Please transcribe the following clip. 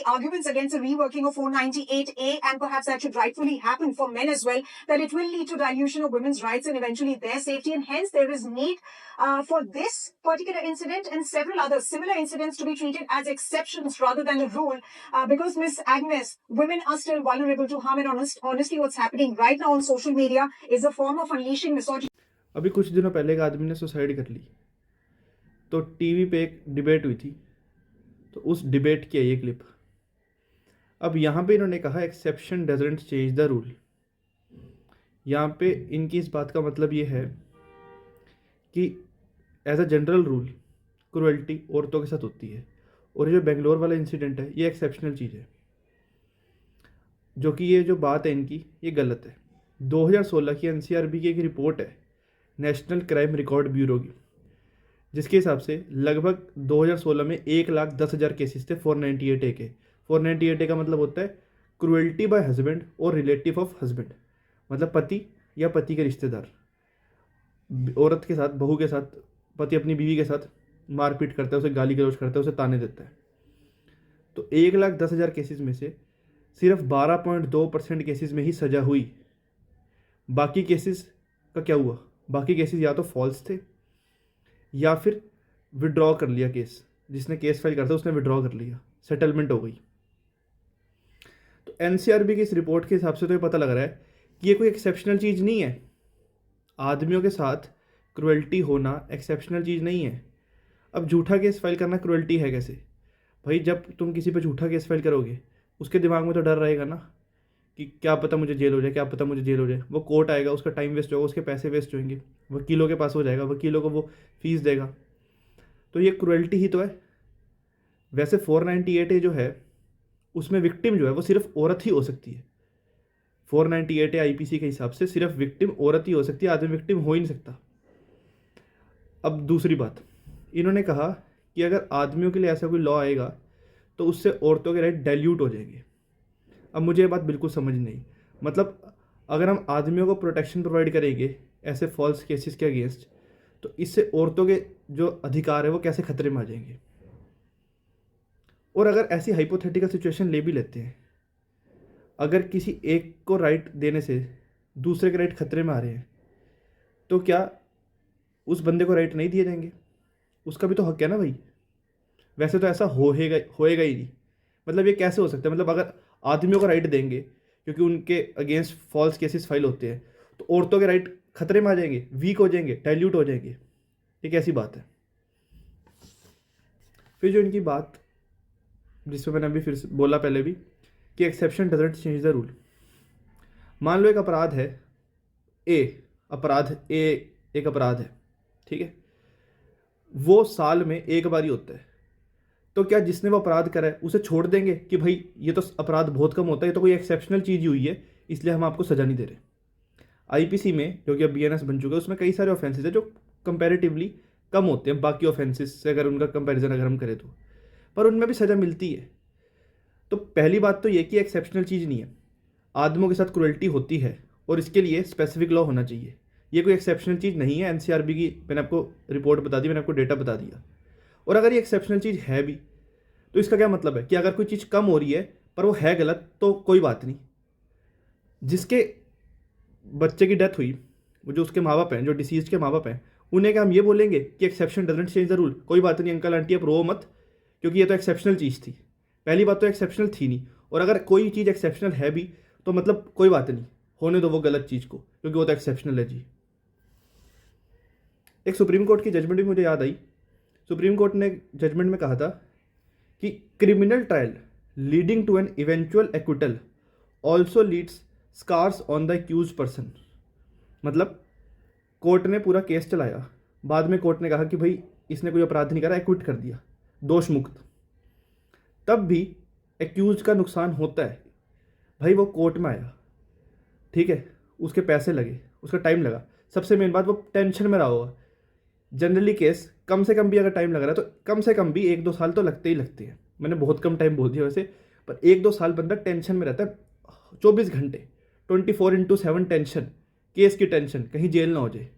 arguments against a reworking of 498A, and perhaps that should rightfully happen for men as well, that it will lead to dilution of women's rights and eventually their safety, and hence there is need for this particular incident and several other similar incidents to be treated as exceptions rather than a rule, because Miss Agnes, women are still vulnerable to harm, and honestly what's happening right now on social media is a form of unleashing misogyny. अभी कुछ दिनों पहले एक आदमी ने suicide कर ली, तो TV पे एक डिबेट हुई थी, तो उस डिबेट की है ये क्लिप। अब यहाँ पे इन्होंने कहा exception doesn't change the rule. यहाँ पे इनकी इस बात का मतलब ये है कि as a general rule cruelty औरतों के साथ होती है, और ये जो बेंगलोर वाला इंसिडेंट है ये एक्सेप्शनल चीज़ है, जो कि ये जो बात है इनकी ये गलत है। 2016 की एनसीआरबी की एक रिपोर्ट है नेशनल क्राइम रिकॉर्ड ब्यूरो की, जिसके हिसाब से लगभग 2016 में 1,10,000 केसेस थे 498A के। 498A का मतलब होता है क्रुएल्टी बाय हस्बैंड और रिलेटिव ऑफ हस्बैंड, मतलब पति या पति के रिश्तेदार औरत के साथ, बहू के साथ, पति अपनी बीवी के साथ मारपीट करता है, उसे गाली गलौज करता है, उसे ताने देता है। तो 1,10,000 केसेस में से सिर्फ 12.2% केसेस में ही सज़ा हुई। बाकी केसेस का क्या हुआ? बाकी केसेस या तो फॉल्स थे या फिर विड्रॉ कर लिया केस, जिसने केस फाइल करता उसने विड्रॉ कर लिया, सेटलमेंट हो गई। तो एनसीआरबी की इस रिपोर्ट के हिसाब से तो ये पता लग रहा है कि ये कोई एक्सेप्शनल चीज़ नहीं है। आदमियों के साथ क्रुएल्टी होना एक्सेप्शनल चीज़ नहीं है। अब झूठा केस फाइल करना क्रुएल्टी है कैसे? भाई जब तुम किसी पे झूठा केस फाइल करोगे उसके दिमाग में तो डर रहेगा ना कि क्या पता मुझे जेल हो जाए, क्या पता मुझे जेल हो जाए। वो कोर्ट आएगा, उसका टाइम वेस्ट होगा, उसके पैसे वेस्ट होंगे, वकीलों के पास हो जाएगा, वकीलों को वो फीस देगा। तो ये क्रुएल्टी ही तो है। वैसे 498A जो है उसमें विक्टिम जो है वो सिर्फ औरत ही हो सकती है। 498A आईपीसी के हिसाब से सिर्फ विक्टिम औरत ही हो सकती है, आदमी विक्टिम हो ही नहीं सकता। अब दूसरी बात, इन्होंने कहा कि अगर आदमियों के लिए ऐसा कोई लॉ आएगा तो उससे औरतों के राइट डाइल्यूट हो जाएंगे। अब मुझे ये बात बिल्कुल समझ नहीं, मतलब अगर हम आदमियों को प्रोटेक्शन प्रोवाइड करेंगे ऐसे फॉल्स केसेस के अगेंस्ट, तो इससे औरतों के जो अधिकार है वो कैसे खतरे में आ जाएंगे। और अगर ऐसी हाइपोथेटिकल सिचुएशन ले भी लेते हैं, अगर किसी एक को राइट देने से दूसरे के राइट खतरे में आ रहे हैं, तो क्या उस बंदे को राइट नहीं दिए जाएंगे? उसका भी तो हक है ना भाई। वैसे तो ऐसा होएगा ही नहीं। मतलब ये कैसे हो सकता है? मतलब अगर आदमियों को राइट देंगे क्योंकि उनके अगेंस्ट फॉल्स केसेस फाइल होते हैं, तो औरतों के राइट खतरे में आ जाएंगे, वीक हो जाएंगे, डाइल्यूट हो जाएंगे। ये कैसी बात है? फिर जो इनकी बात जिसमें मैंने अभी फिर से बोला पहले भी कि exception doesn't change the rule. मान लो एक अपराध है ए, एक अपराध है, ठीक है, वो साल में एक बार ही होता है। तो क्या जिसने वो अपराध करा है उसे छोड़ देंगे कि भाई ये तो अपराध बहुत कम होता है, ये तो कोई एक्सेप्शनल चीज़ ही हुई है, इसलिए हम आपको सज़ा नहीं दे रहे। आईपीसी में जो कि अब बीएनएस बन चुका है उसमें कई सारे ऑफेंसेस है जो कंपैरेटिवली कम होते हैं बाकी ऑफेंसेस से, अगर उनका कंपैरिजन अगर हम करें तो, पर उनमें भी सज़ा मिलती है। तो पहली बात तो ये कि एक्सेप्शनल चीज़ नहीं है, आदमियों के साथ क्रुएल्टी होती है और इसके लिए स्पेसिफिक लॉ होना चाहिए। ये कोई एक्सेप्शनल चीज़ नहीं है। एनसीआरबी की मैंने आपको रिपोर्ट बता दी, मैंने आपको डेटा बता दिया। और अगर ये एक्सेप्शनल चीज़ है भी तो इसका क्या मतलब है कि अगर कोई चीज़ कम हो रही है पर वो है गलत तो कोई बात नहीं। जिसके बच्चे की डेथ हुई, वो जो उसके माँ बाप हैं, जो डिसीज के माँ बाप हैं, उन्हें क्या हम ये बोलेंगे कि exception doesn't change the rule? कोई बात नहीं अंकल आंटी, आप रो मत, क्योंकि ये तो एक्सेप्शनल चीज़ थी। पहली बात तो एक्सेप्शनल थी नहीं, और अगर कोई चीज़ एक्सेप्शनल है भी तो मतलब कोई बात नहीं, होने दो वो गलत चीज़ को, क्योंकि वो तो एक्सेप्शनल है जी। एक सुप्रीम कोर्ट की जजमेंट भी मुझे याद आई। सुप्रीम कोर्ट ने जजमेंट में कहा था कि criminal trial leading to an eventual acquittal also leads scars on the accuse person. मतलब कोर्ट ने पूरा केस चलाया, बाद में कोर्ट ने कहा कि भाई इसने कोई अपराध नहीं करा, एक्विट कर दिया, दोष मुक्त, तब भी एक्यूज का नुकसान होता है। भाई वो कोर्ट में आया, ठीक है, उसके पैसे लगे, उसका टाइम लगा, सबसे मेन बात वो टेंशन में रहा होगा। जनरली केस कम से कम भी अगर टाइम लग रहा है तो कम से कम भी 1-2 साल तो लगते ही लगते हैं। मैंने बहुत कम टाइम बोल दिया वैसे, पर 1-2 साल बंदा टेंशन में रहता है, 24 घंटे 24/7 टेंशन, केस की टेंशन, कहीं जेल ना हो जाए।